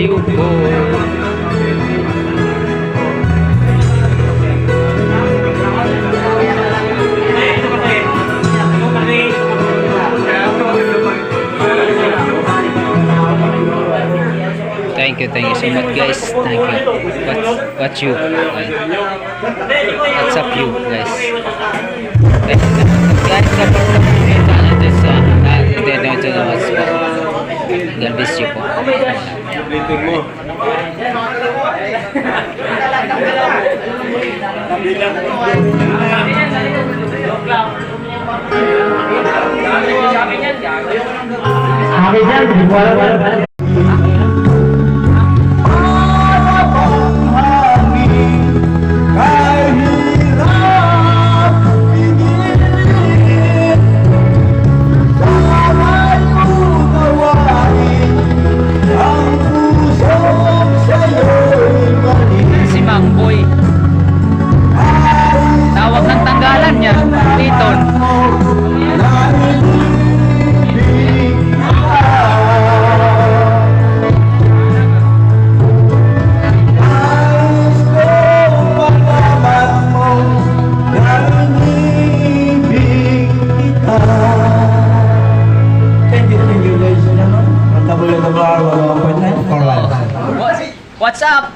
baliw ko. Thank you so much guys. Thank you. What's you? What's up you guys? Guys, support po yung channel this God bless you po. Rating mo. What's up?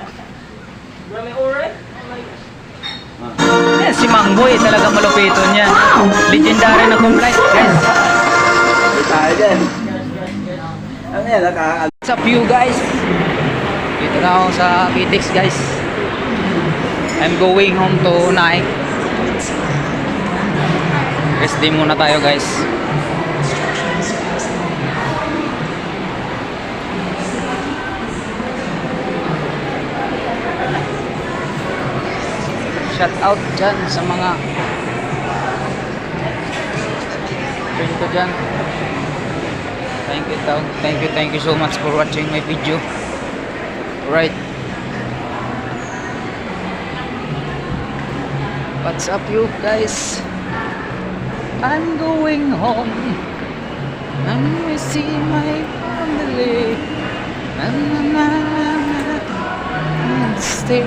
Yan, si Mangboy talaga malupito niya. Legendary na complete guys. Tayo dyan. Ano yan? What's up you guys? Dito na ako sa Kitix guys. I'm going home tonight. Rest day muna tayo guys. Shout out dyan sa mga friend ko dyan. Thank you so much for watching my video. Right. What's up you guys? I'm going home. I'm missing my family. And still